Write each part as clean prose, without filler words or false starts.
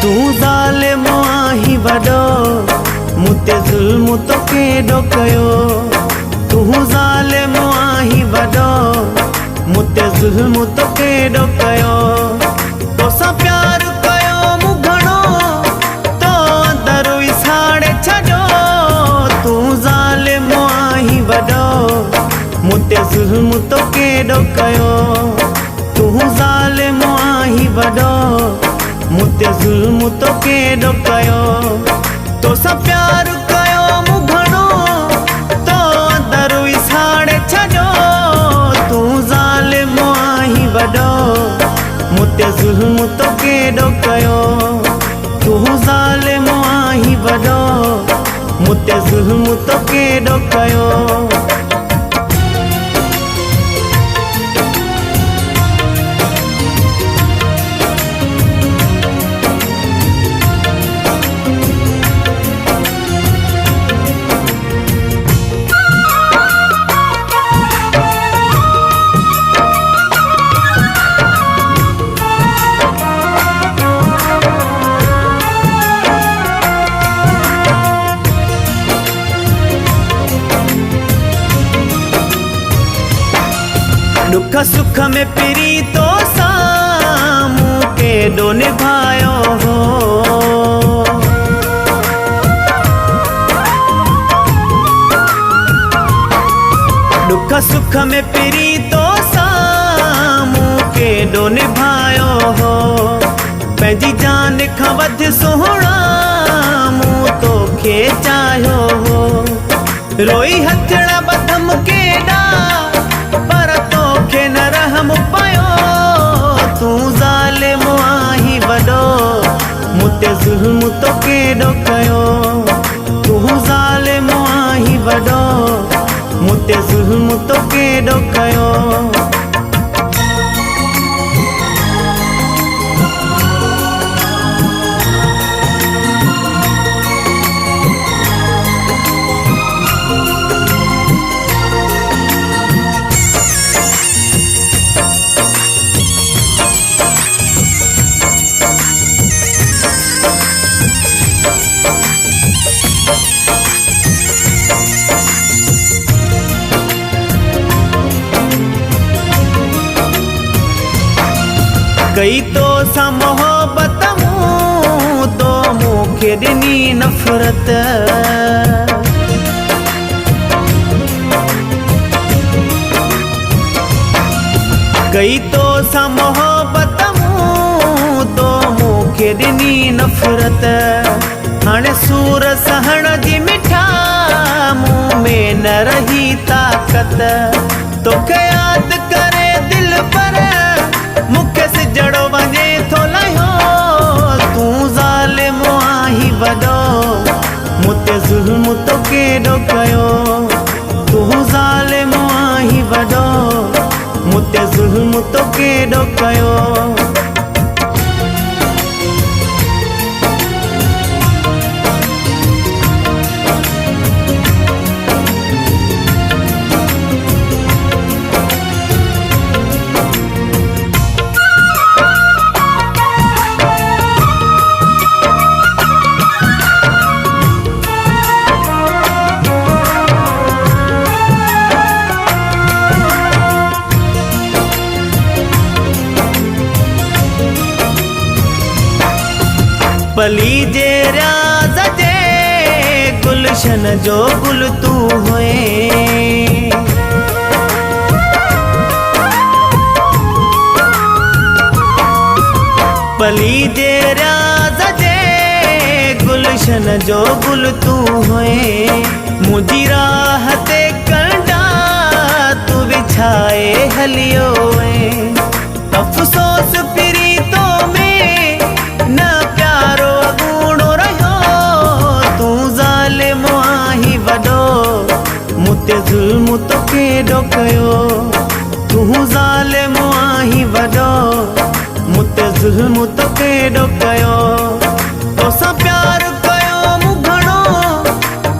तू ज़ालिम आहीं वॾो, मूंते ज़ुल्म तो केॾो कयो। तू ज़ालिम आहीं वॾो, मूंते ज़ुल्म तो केॾो कयो। तोसां प्यार कयो मूं घणो, तो अंदर विसाड़े छॾियो। तू ज़ालिम आहीं वॾो, मूंते ज़ुल्म तो केॾो कयो। तू ज़ालिम आहीं वॾो, मूंते ज़ुल्म तो केॾो कयो। तोसां प्यार कयो मूं घणो, तो अंदर विसाड़े छॾियो। तू ज़ालिम आहीं वॾो, मूंते ज़ुल्म तो केॾो कयो। तू ज़ालिम आहीं वॾो, मूंते ज़ुल्म तो केॾो कयो। दुख सुख में पिरी तो सामूं केॾो निभायो हो। दुख सुख में पिरी तो सामूं केॾो निभायो हो। पंहिंजी जान खां वध सुहिणा मूं तोखे चाहियो हो। रोई हथड़ा बधम केॾा, पर तोखे न रहम पयो। तू ज़ालिम आहीं वॾो, मूंते ज़ुल्म तो केॾो कयो। तू ज़ालिम आहीं वॾो, मूंते ज़ुल्म तो केॾो कयो। कई तो सा मोहब्बत मूं तो मूंखे ॾिनी नफ़रत। कई तो सा मोहब्बत मूं तो मूंखे ॾिनी नफ़रत। हाणे सूर सहण जी मिठा मूं में न रही ताक़त। तोखे यादि करे दिल पर मूंखे सिजड़ो वञे थो लहियो। तू ज़ालिम आहीं वॾो, मूंते ज़ुल्म तो केॾो कयो। तू ज़ालिम आहीं वॾो, मूंते ज़ुल्म तो केॾो कयो। पली जे राज़ जे गुलशन जो गुल तू हुए। पली जे राज़ जे गुलशन जो गुल तू हुए। मुंहिंजी राह ते कंडा तू विछाए हलियो है। अफ़सोस पिरी तो में न प्यारो अगूणो रहियो। तू ज़ालिम आहीं वॾो, मूंते ज़ुल्म तो केॾो कयो। तू ज़ालिम आहीं वॾो, मूंते ज़ुल्म तो केॾो कयो। तोसां प्यार कयो मूं घणो,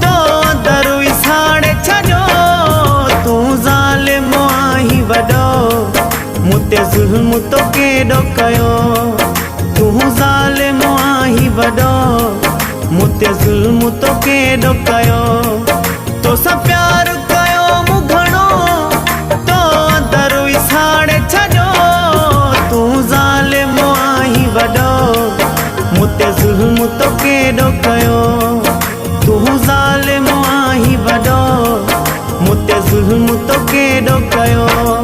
तो अंदर विसाड़े छॾियो। तू ज़ालिम आहीं वॾो, मूंते ज़ुल्म तो केॾो कयो। तू ज़ालिम आहीं वॾो मूं ते ज़ुल्म तो केॾो कयो तोसां प्यार कयो मूं घणो तो अंदर विसाड़े छॾियो तूं ज़ालिम आहीं वॾो मूं ते ज़ुल्म तो केॾो कयो तूं ज़ालिम आहीं वॾो मूं ते ज़ुल्म तो केॾो कयो।